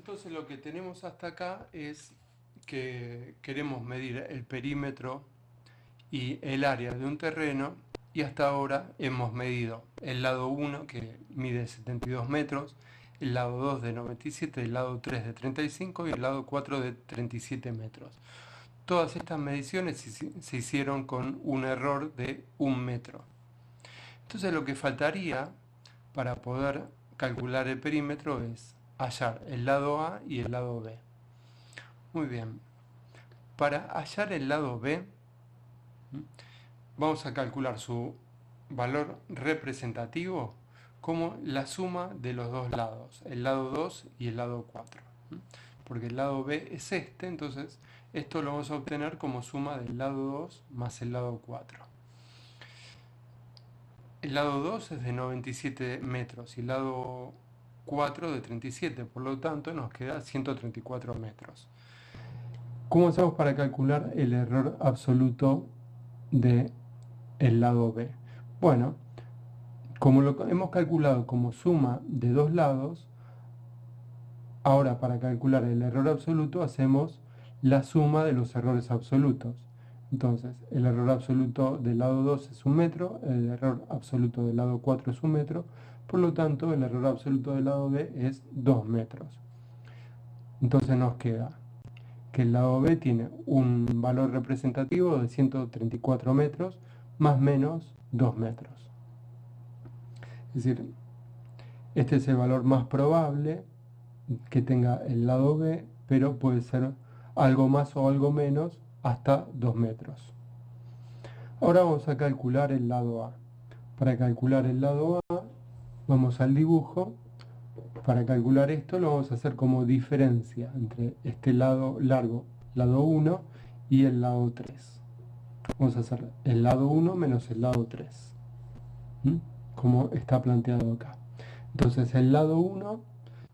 Entonces lo que tenemos hasta acá es que queremos medir el perímetro y el área de un terreno y hasta ahora hemos medido el lado 1 que mide 72 metros, el lado 2 de 97, el lado 3 de 35 y el lado 4 de 37 metros. Todas estas mediciones se hicieron con un error de 1 metro. Entonces lo que faltaría para poder calcular el perímetro es hallar el lado A y el lado B. Muy bien. Para hallar el lado B, vamos a calcular su valor representativo como la suma de los dos lados, el lado 2 y el lado 4. Porque el lado B es este, entonces esto lo vamos a obtener como suma del lado 2 más el lado 4. El lado 2 es de 97 metros y el lado 4 de 37, por lo tanto nos queda 134 metros. ¿Cómo hacemos para calcular el error absoluto del lado B? Bueno, como lo hemos calculado como suma de dos lados, ahora para calcular el error absoluto hacemos la suma de los errores absolutos. Entonces, el error absoluto del lado 2 es 1 metro, el error absoluto del lado 4 es 1 metro, por lo tanto el error absoluto del lado B es 2 metros. Entonces nos queda que el lado B tiene un valor representativo de 134 metros más menos 2 metros. Es decir, este es el valor más probable que tenga el lado B, pero puede ser algo más o algo menos hasta 2 metros. Ahora vamos a calcular el lado A. Para calcular el lado A, vamos al dibujo. Para calcular esto lo vamos a hacer como diferencia entre este lado largo, lado 1, y el lado 3. Vamos a hacer el lado 1 menos el lado 3, como está planteado acá. Entonces el lado 1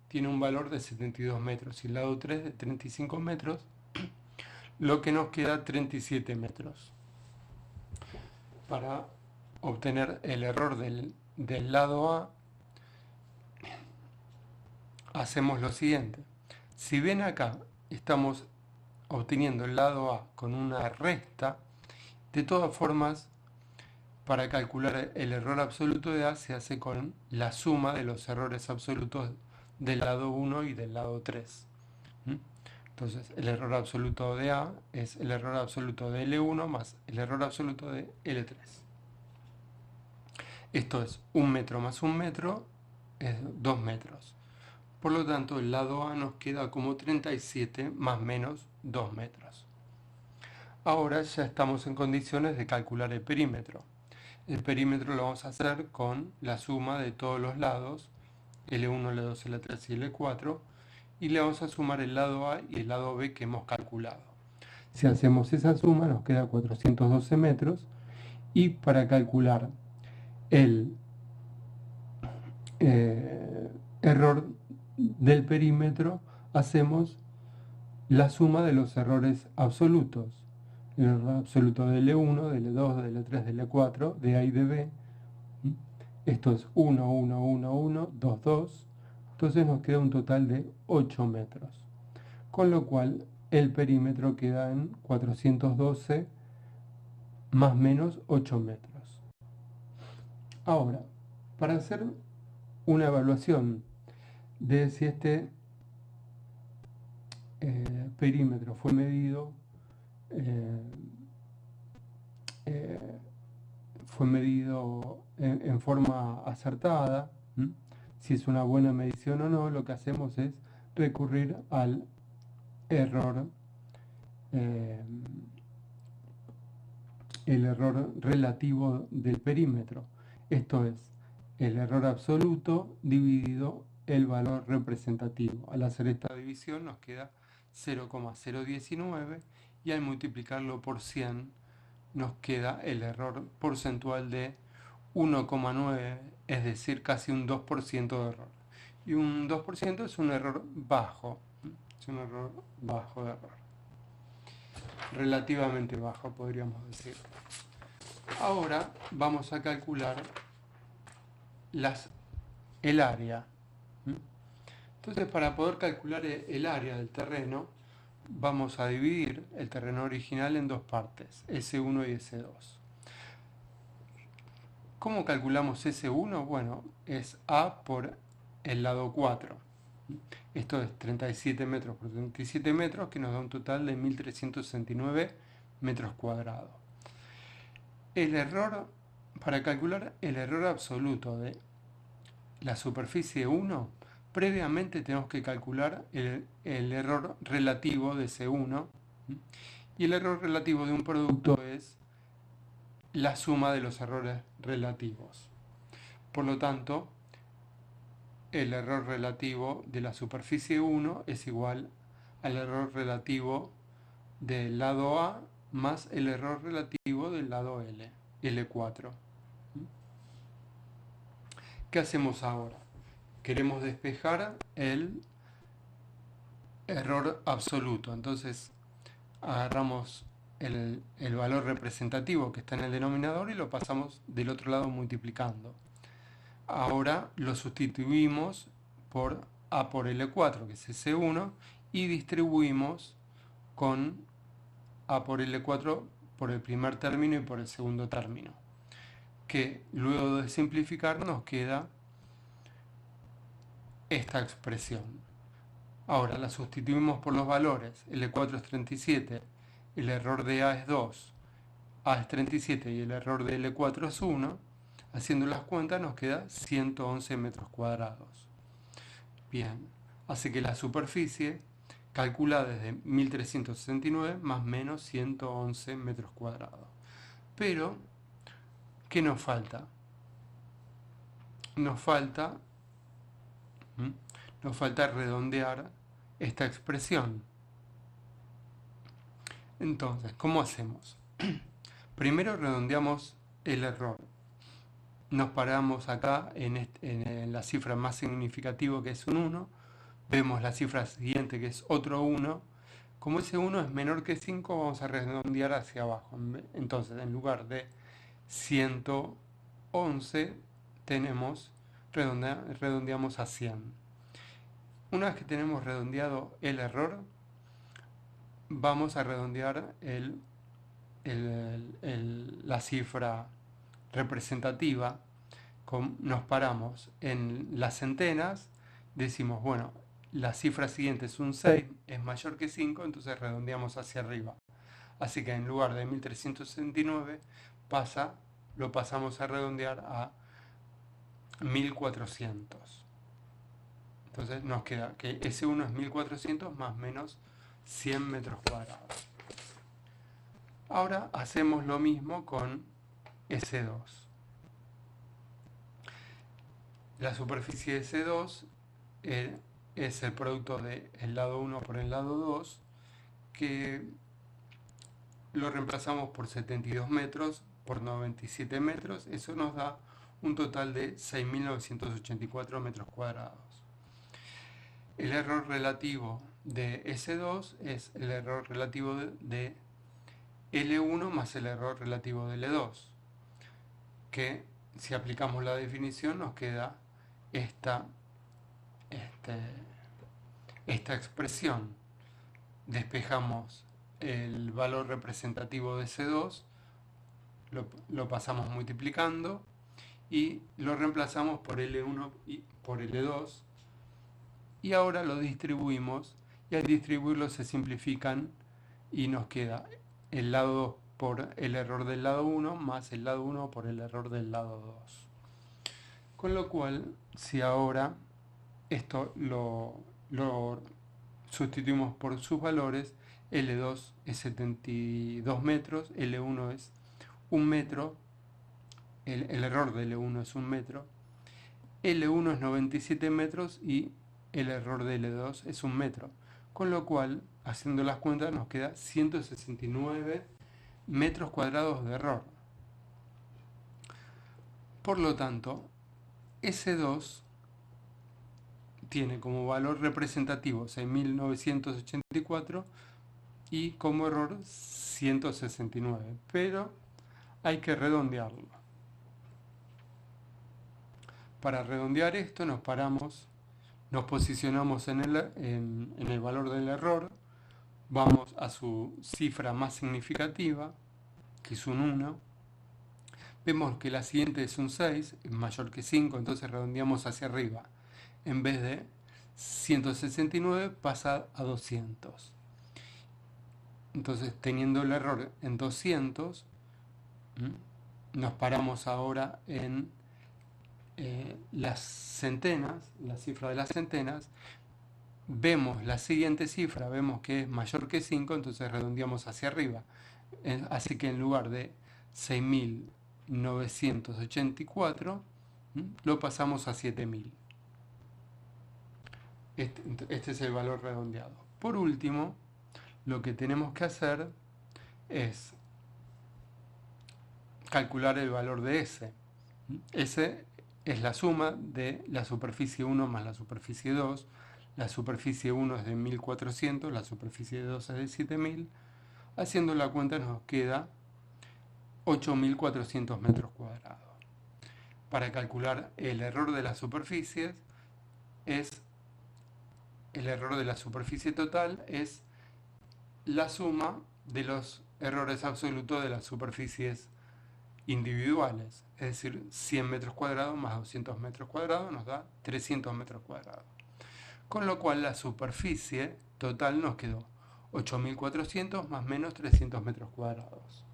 tiene un valor de 72 metros y el lado 3 de 35 metros, lo que nos queda 37 metros. Para obtener el error del lado A, hacemos lo siguiente. Si ven acá, estamos obteniendo el lado A con una resta. De todas formas, para calcular el error absoluto de A se hace con la suma de los errores absolutos del lado 1 y del lado 3. Entonces, el error absoluto de A es el error absoluto de L1 más el error absoluto de L3. Esto es 1 metro más 1 metro, es 2 metros. Por lo tanto, el lado A nos queda como 37 más menos 2 metros. Ahora ya estamos en condiciones de calcular el perímetro. El perímetro lo vamos a hacer con la suma de todos los lados, L1, L2, L3 y L4, y le vamos a sumar el lado A y el lado B que hemos calculado. Si hacemos esa suma nos queda 412 metros, y para calcular el error del perímetro hacemos la suma de los errores absolutos. El error absoluto de L1, de L2, de L3, de L4, de A y de B. Esto es 1, 1, 1, 1, 2, 2. Entonces nos queda un total de 8 metros. Con lo cual el perímetro queda en 412 más menos 8 metros. Ahora, para hacer una evaluación de si este perímetro fue medido, en forma acertada, si es una buena medición o no, lo que hacemos es recurrir al error, el error relativo del perímetro. Esto es el error absoluto dividido el valor representativo. Al hacer esta división nos queda 0,019 y al multiplicarlo por 100 nos queda el error porcentual de 1,9, es decir, casi un 2% de error. Y un 2% es un error bajo, es un error bajo de error. Relativamente bajo, podríamos decir. Ahora vamos a calcular el área. Entonces, para poder calcular el área del terreno, vamos a dividir el terreno original en dos partes, S1 y S2. ¿Cómo calculamos S1? Bueno, es A por el lado 4. Esto es 37 metros por 37 metros, que nos da un total de 1369 metros cuadrados. El error, para calcular el error absoluto de la superficie 1, previamente tenemos que calcular el error relativo de C1, y el error relativo de un producto es la suma de los errores relativos. Por lo tanto, el error relativo de la superficie 1 es igual al error relativo del lado A más el error relativo del lado L, L4. ¿Qué hacemos ahora? Queremos despejar el error absoluto. Entonces agarramos el valor representativo que está en el denominador y lo pasamos del otro lado multiplicando. Ahora lo sustituimos por A por L4, que es S1, y distribuimos con A por L4 por el primer término y por el segundo término, que luego de simplificar nos queda esta expresión. Ahora la sustituimos por los valores. L4 es 37, el error de A es 2, A es 37 y el error de L4 es 1. Haciendo las cuentas nos queda 111 metros cuadrados. Bien, así que la superficie calcula desde 1369 más menos 111 metros cuadrados. Pero, ¿qué nos falta? Nos falta redondear esta expresión. Entonces, ¿cómo hacemos? Primero redondeamos el error. Nos paramos acá en la cifra más significativa, que es un 1. Vemos la cifra siguiente, que es otro 1. Como ese 1 es menor que 5, vamos a redondear hacia abajo. Entonces, en lugar de 111, redondeamos a 100. Una vez que tenemos redondeado el error, vamos a redondear la cifra representativa. Nos paramos en las centenas, decimos, bueno, la cifra siguiente es un 6, es mayor que 5, entonces redondeamos hacia arriba. Así que en lugar de 1369, lo pasamos a redondear a 1400. Entonces nos queda que S1 es 1400 más menos 100 metros cuadrados. Ahora hacemos lo mismo con S2. La superficie de S2 es el producto del lado 1 por el lado 2, que lo reemplazamos por 72 metros por 97 metros. Eso nos da un total de 6.984 metros cuadrados. El error relativo de S2 es el error relativo de L1 más el error relativo de L2, que si aplicamos la definición nos queda esta expresión. Despejamos el valor representativo de C2, lo pasamos multiplicando y lo reemplazamos por L1 y por L2, y ahora lo distribuimos, y al distribuirlo se simplifican y nos queda el lado 2 por el error del lado 1 más el lado 1 por el error del lado 2. Con lo cual, si ahora esto lo sustituimos por sus valores, L2 es 72 metros, L1 es 1 metro, el error de L1 es 1 metro, L1 es 97 metros y el error de L2 es 1 metro. Con lo cual, haciendo las cuentas, nos queda 169 metros cuadrados de error. Por lo tanto, S2 tiene como valor representativo 6.984 y como error 169, pero hay que redondearlo. Para redondear esto nos paramos Nos posicionamos en el valor del error, vamos a su cifra más significativa, que es un 1. Vemos que la siguiente es un 6, es mayor que 5, entonces redondeamos hacia arriba. En vez de 169 pasa a 200. Entonces, teniendo el error en 200, nos paramos ahora en las centenas, la cifra de las centenas. Vemos la siguiente cifra, vemos que es mayor que 5, entonces redondeamos hacia arriba. Así que en lugar de 6.984, lo pasamos a 7.000. Este es el valor redondeado. Por último, lo que tenemos que hacer es calcular el valor de S. S es la suma de la superficie 1 más la superficie 2. La superficie 1 es de 1400, la superficie 2 es de 7000. Haciendo la cuenta nos queda 8400 metros cuadrados. Para calcular el error de las superficies, el error de la superficie total es la suma de los errores absolutos de las superficies individuales, es decir, 100 metros cuadrados más 200 metros cuadrados nos da 300 metros cuadrados. Con lo cual la superficie total nos quedó 8400 más menos 300 metros cuadrados.